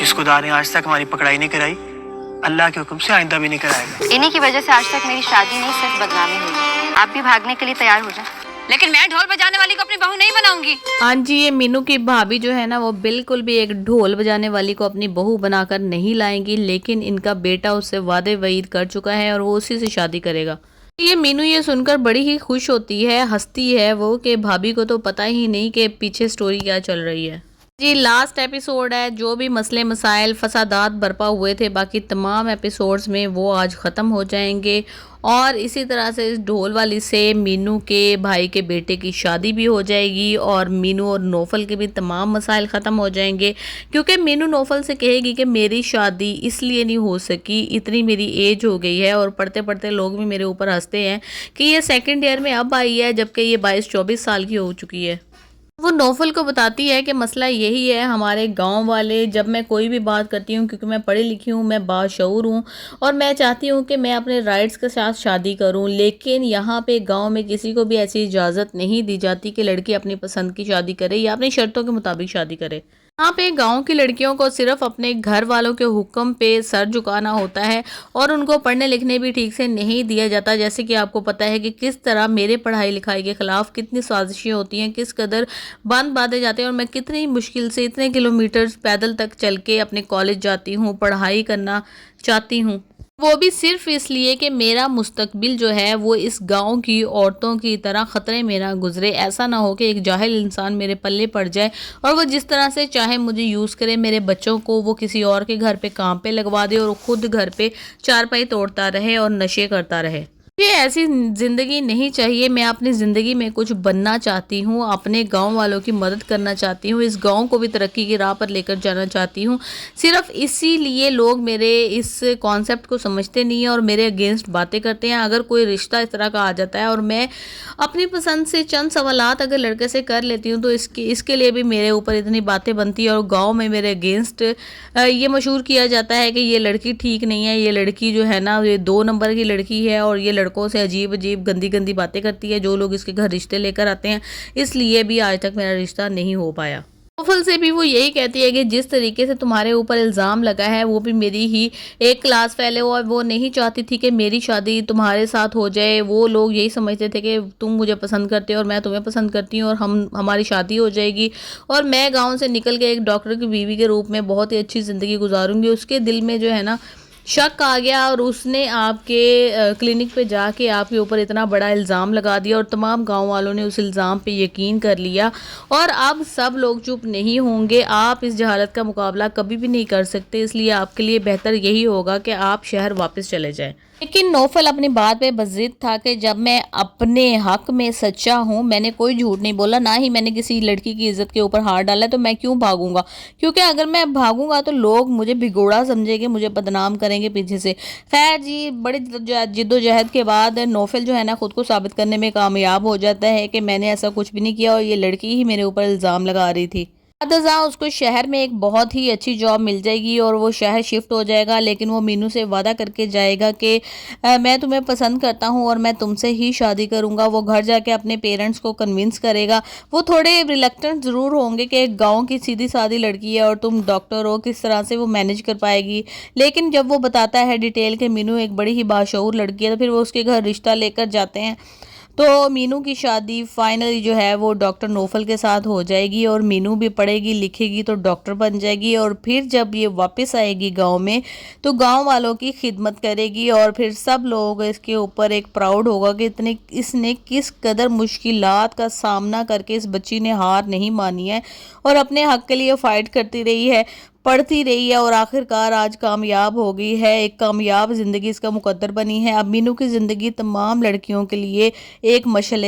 जिस खुदा ने आज तक हमारी पकड़ाई नहीं कराई, अल्लाह के हुक्म से आइंदा भी नहीं कराएगा। इन्हीं की वजह से आज तक मेरी शादी नहीं सिर्फ बदनामी हुई। आप भी भागने के लिए तैयार हो जाए, लेकिन मैं ढोल बजाने वाली को अपनी बहू नहीं बनाऊंगी। हाँ जी, ये मीनू की भाभी जो है ना वो बिल्कुल भी एक ढोल बजाने वाली को अपनी बहू बनाकर नहीं लाएंगी, लेकिन इनका बेटा उससे वादे वईद कर चुका है और वो उसी से शादी करेगा। ये मीनू ये सुनकर बड़ी ही खुश होती है, हंसती है वो कि भाभी को तो पता ही नहीं कि पीछे स्टोरी क्या चल रही है। जी लास्ट एपिसोड है, जो भी मसले मसाइल फसादात बरपा हुए थे बाकी तमाम एपिसोड्स में वो आज ख़त्म हो जाएंगे और इसी तरह से इस ढोल वाली से मीनू के भाई के बेटे की शादी भी हो जाएगी और मीनू और नौफल के भी तमाम मसाइल ख़त्म हो जाएंगे, क्योंकि मीनू नौफल से कहेगी कि मेरी शादी इसलिए नहीं हो सकी, इतनी मेरी एज हो गई है और पढ़ते पढ़ते लोग भी मेरे ऊपर हंसते हैं कि ये सेकेंड ईयर में अब आई है जबकि ये 22-24 साल की हो चुकी है। वो नौफल को बताती है कि मसला यही है, हमारे गांव वाले जब मैं कोई भी बात करती हूँ, क्योंकि मैं पढ़ी लिखी हूँ, मैं बाशऊर हूँ और मैं चाहती हूँ कि मैं अपने राइट्स के साथ शादी करूँ, लेकिन यहाँ पे गांव में किसी को भी ऐसी इजाज़त नहीं दी जाती कि लड़की अपनी पसंद की शादी करे या अपनी शर्तों के मुताबिक शादी करे। यहाँ पे गांव की लड़कियों को सिर्फ अपने घर वालों के हुक्म पे सर झुकाना होता है और उनको पढ़ने लिखने भी ठीक से नहीं दिया जाता। जैसे कि आपको पता है कि किस तरह मेरे पढ़ाई लिखाई के खिलाफ कितनी साजिशें होती हैं, किस कदर बंद बांधे जाते हैं और मैं कितनी मुश्किल से इतने किलोमीटर पैदल तक चल के अपने कॉलेज जाती हूँ, पढ़ाई करना चाहती हूँ, वो भी सिर्फ इसलिए कि मेरा मुस्तकबिल जो है वो इस गांव की औरतों की तरह ख़तरे में ना गुजरे। ऐसा ना हो कि एक जाहिल इंसान मेरे पल्ले पड़ जाए और वो जिस तरह से चाहे मुझे यूज़ करे, मेरे बच्चों को वो किसी और के घर पे काम पे लगवा दे और ख़ुद घर पे चारपाई तोड़ता रहे और नशे करता रहे। ये ऐसी ज़िंदगी नहीं चाहिए। मैं अपनी ज़िंदगी में कुछ बनना चाहती हूँ, अपने गांव वालों की मदद करना चाहती हूँ, इस गांव को भी तरक्की की राह पर लेकर जाना चाहती हूँ। सिर्फ इसीलिए लोग मेरे इस कॉन्सेप्ट को समझते नहीं हैं और मेरे अगेंस्ट बातें करते हैं। अगर कोई रिश्ता इस तरह का आ जाता है और मैं अपनी पसंद से चंद सवालात अगर लड़के से कर लेती हूँ तो इसके लिए भी मेरे ऊपर इतनी बातें बनती है और गाँव में मेरे अगेंस्ट ये मशहूर किया जाता है कि ये लड़की ठीक नहीं है, ये लड़की जो है ना ये 2 नंबर की लड़की है और ये लड़कों से अजीब अजीब गंदी गंदी बातें करती है जो लोग इसके घर रिश्ते लेकर आते हैं। इसलिए भी आज तक मेरा रिश्ता नहीं हो पाया। नौफल से भी वो यही कहती है कि जिस तरीके से तुम्हारे ऊपर इल्ज़ाम लगा है वो भी मेरी ही एक क्लास फेल हो और वो नहीं चाहती थी कि मेरी शादी तुम्हारे साथ हो जाए। वो लोग यही समझते थे कि तुम मुझे पसंद करते हो और मैं तुम्हें पसंद करती हूँ और हमारी शादी हो जाएगी और मैं गाँव से निकल के एक डॉक्टर की बीवी के रूप में बहुत ही अच्छी ज़िंदगी गुजारूंगी। उसके दिल में जो है ना शक आ गया और उसने आपके क्लिनिक पे जाके आपके ऊपर इतना बड़ा इल्ज़ाम लगा दिया और तमाम गांव वालों ने उस इल्ज़ाम पे यकीन कर लिया और अब सब लोग चुप नहीं होंगे। आप इस जहालत का मुकाबला कभी भी नहीं कर सकते, इसलिए आपके लिए बेहतर यही होगा कि आप शहर वापस चले जाएं। लेकिन नौफल अपनी बात पे बज़िद था कि जब मैं अपने हक में सच्चा हूँ, मैंने कोई झूठ नहीं बोला, ना ही मैंने किसी लड़की की इज्जत के ऊपर हाथ डाला, तो मैं क्यों भागूंगा? क्योंकि अगर मैं भागूंगा तो लोग मुझे भिगोड़ा समझेंगे, मुझे बदनाम करेंगे पीछे से। खैर जी, बड़ी जिद्दोजहद के बाद नौफल जो है ना खुद को साबित करने में कामयाब हो जाता है कि मैंने ऐसा कुछ भी नहीं किया और ये लड़की ही मेरे ऊपर इल्ज़ाम लगा रही थी। उसको शहर में एक बहुत ही अच्छी जॉब मिल जाएगी और वो शहर शिफ्ट हो जाएगा, लेकिन वो मीनू से वादा करके जाएगा कि मैं तुम्हें पसंद करता हूँ और मैं तुमसे ही शादी करूँगा। वो घर जाके अपने पेरेंट्स को कन्विंस करेगा। वो थोड़े रिलक्टेंट ज़रूर होंगे कि एक गाँव की सीधी सादी लड़की है और तुम डॉक्टर हो, किस तरह से वो मैनेज कर पाएगी। लेकिन जब वो बताता है डिटेल के मीनू एक बड़ी ही बाशऊर लड़की है तो फिर वो उसके घर रिश्ता लेकर जाते हैं। तो मीनू की शादी फाइनली जो है वो डॉक्टर नौफल के साथ हो जाएगी और मीनू भी पढ़ेगी लिखेगी तो डॉक्टर बन जाएगी और फिर जब ये वापस आएगी गांव में तो गांव वालों की खिदमत करेगी और फिर सब लोग इसके ऊपर एक प्राउड होगा कि इसने किस कदर मुश्किलात का सामना करके इस बच्ची ने हार नहीं मानी है और अपने हक के लिए फ़ाइट करती रही है, पढ़ती रही है और आखिरकार आज कामयाब हो गई है। एक कामयाब ज़िंदगी इसका मुकद्दर बनी है। अब मीनू की ज़िंदगी तमाम लड़कियों के लिए एक मशअल